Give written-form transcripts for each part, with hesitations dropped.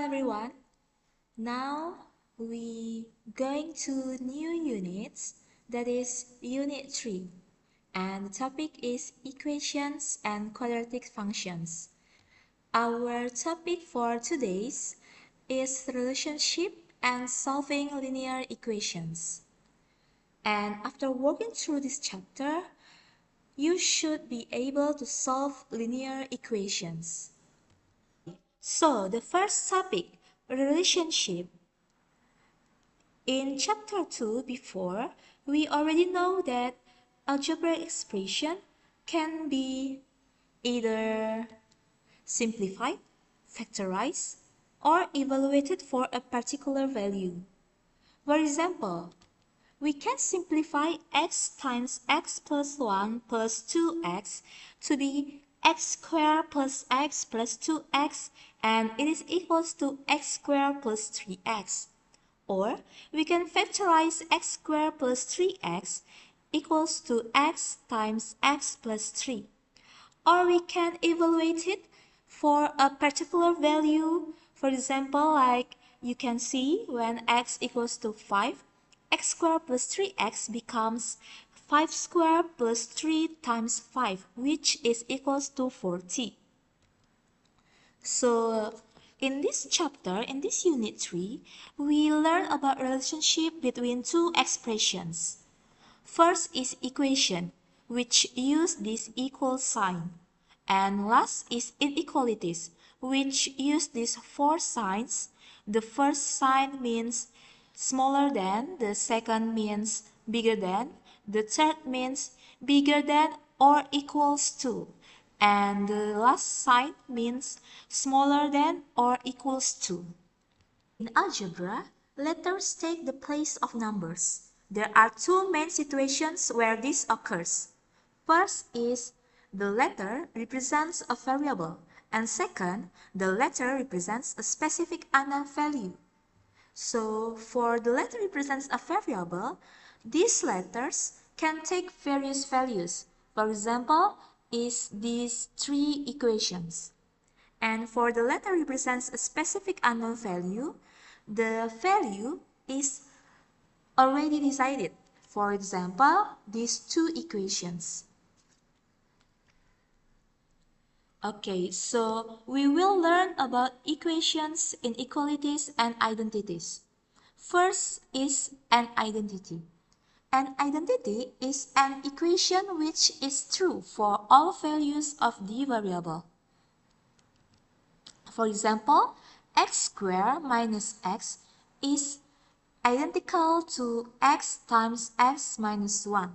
everyone. Now we going to new units, that is unit 3, and the topic is equations and quadratic functions. Our topic for today's is relationship and solving linear equations. And after working through this chapter, you should be able to solve linear equations. So the first topic, relationship. In chapter 2 before, we already know that algebraic expression can be either simplified, factorized, or evaluated for a particular value. For example, we can simplify x times x plus 1 plus 2x to be x squared plus x plus 2x, and it is equals to x squared plus 3x. Or we can factorize x squared plus 3x equals to x times x plus 3. Or we can evaluate it for a particular value. For example, like you can see when x equals to 5, x squared plus 3x becomes 5 squared plus 3 times 5, which is equals to 40. So in this chapter, in this unit 3, we learn about relationship between two expressions. First is equation, which use this equal sign. And last is inequalities, which use these four signs. The first sign means smaller than, the second means bigger than, the third means bigger than or equals to, and the last sign means smaller than or equals to. In algebra, letters take the place of numbers. There are two main situations where this occurs. First is the letter represents a variable, and second, the letter represents a specific unknown value. So for the letter represents a variable, these letters can take various values. For example, is these three equations. And for the letter represents a specific unknown value, the value is already decided. For example, these two equations. Okay, so we will learn about equations, inequalities, and identities. First is an identity. An identity is an equation which is true for all values of the variable. For example, x squared minus x is identical to x times x minus 1.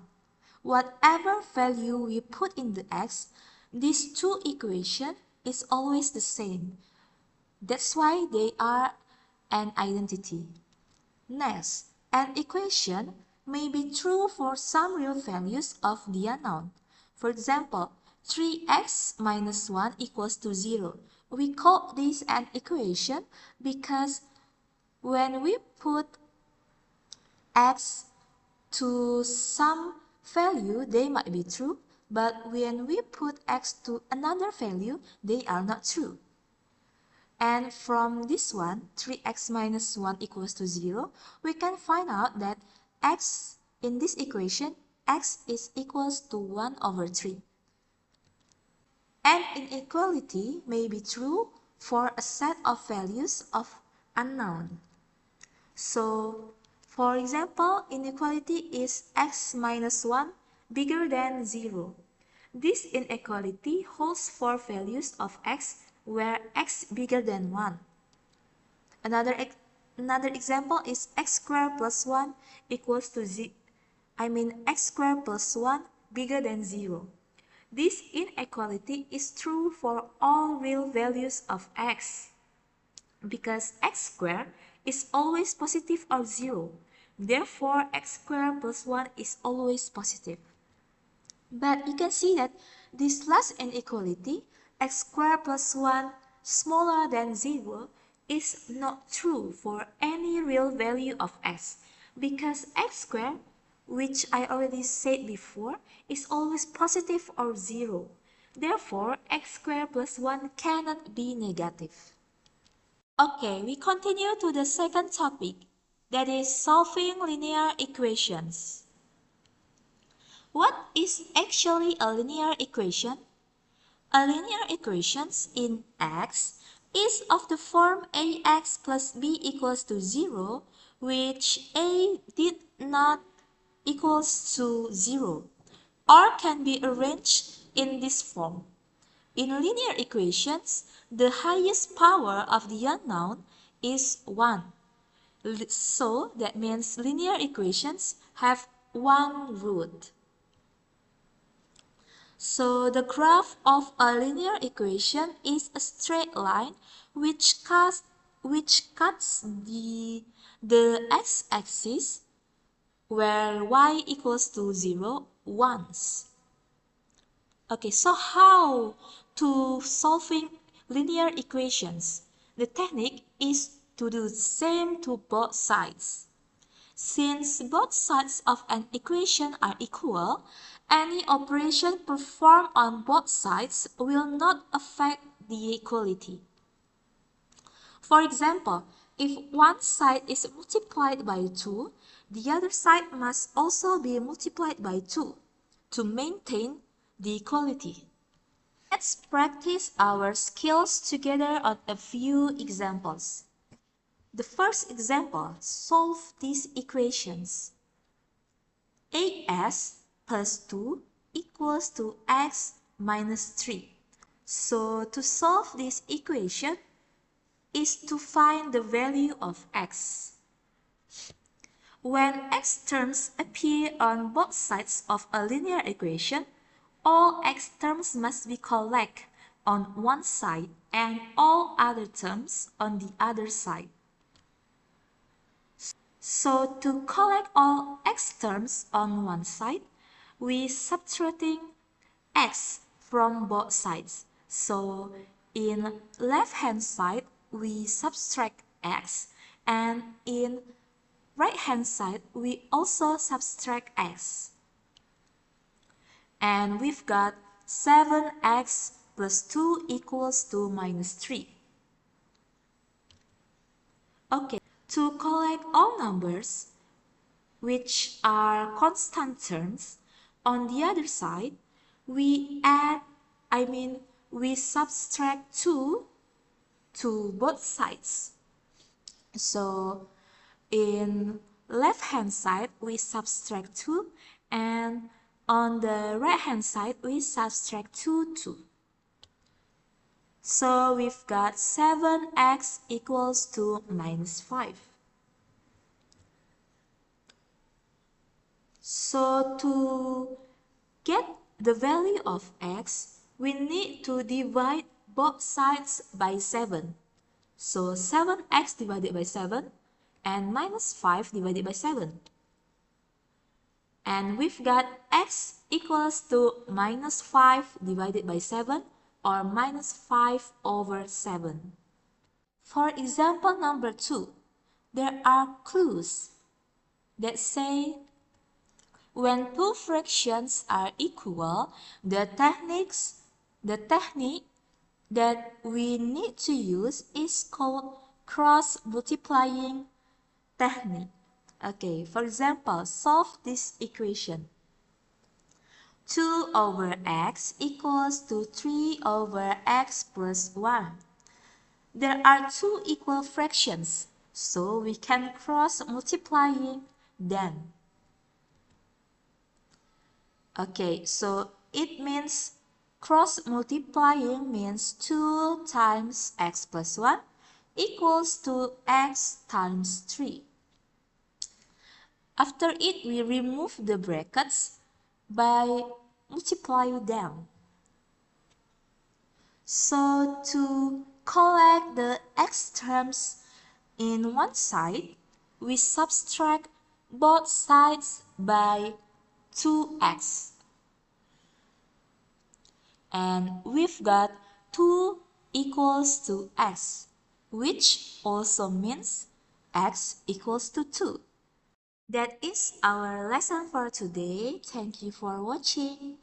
Whatever value we put in the x, these two equations is always the same. That's why they are an identity. Next, an equation may be true for some real values of the unknown. For example, 3x minus 1 equals to 0. We call this an equation because when we put x to some value, they might be true, but when we put x to another value, they are not true. And from this one, 3x minus 1 equals to 0, we can find out that x in this equation, x is equals to 1 over 3. An inequality may be true for a set of values of unknown. So, for example, inequality is x minus 1 bigger than 0. This inequality holds for values of x where x bigger than 1. Another example is x squared plus 1 equals to x squared plus 1 bigger than 0. This inequality is true for all real values of x because x squared is always positive or 0. Therefore, x squared plus 1 is always positive. But you can see that this last inequality, x squared plus 1 smaller than 0, is not true for any real value of x because x squared, which I already said before, is always positive or 0. Therefore, x squared plus 1 cannot be negative. Okay, we continue to the second topic, that is solving linear equations. What is actually a linear equation? A linear equation in X is of the form ax plus b equals to 0, which a did not equals to 0, or can be arranged in this form. In linear equations, the highest power of the unknown is 1. So that means linear equations have one root. So the graph of a linear equation is a straight line which cuts the x-axis where y equals to 0 once. Okay, so how to solving linear equations? The technique is to do the same to both sides. Since both sides of an equation are equal, any operation performed on both sides will not affect the equality. For example, if one side is multiplied by 2, the other side must also be multiplied by 2 to maintain the equality. Let's practice our skills together on a few examples. The first example, solve these equations. As plus 2 equals to x minus 3. So to solve this equation is to find the value of x. When x terms appear on both sides of a linear equation, all x terms must be collected on one side and all other terms on the other side. So to collect all x terms on one side, we subtracting x from both sides. So in left hand side, we subtract x, and in right hand side, we also subtract x. And we've got 7x plus 2 equals to minus 3. Okay, to collect all numbers which are constant terms, on the other side, we subtract 2 to both sides. So in left hand side, we subtract 2, and on the right hand side, we subtract 2 too. So we've got 7x equals to minus 5. So to get the value of x, we need to divide both sides by 7. So 7x divided by 7 and minus 5 divided by 7. And we've got x equals to minus 5 divided by 7, or minus 5 over 7. For example number 2, there are clues that say when two fractions are equal, the technique that we need to use is called cross-multiplying technique. Okay, for example, solve this equation. 2 over x equals to 3 over x plus 1. There are two equal fractions, so we can cross-multiplying them. Okay, so it means cross-multiplying means 2 times x plus 1 equals to x times 3. After it, we remove the brackets by multiplying them. So to collect the x terms in one side, we subtract both sides by 2x. And we've got 2 equals to x, which also means x equals to 2. That is our lesson for today. Thank you for watching.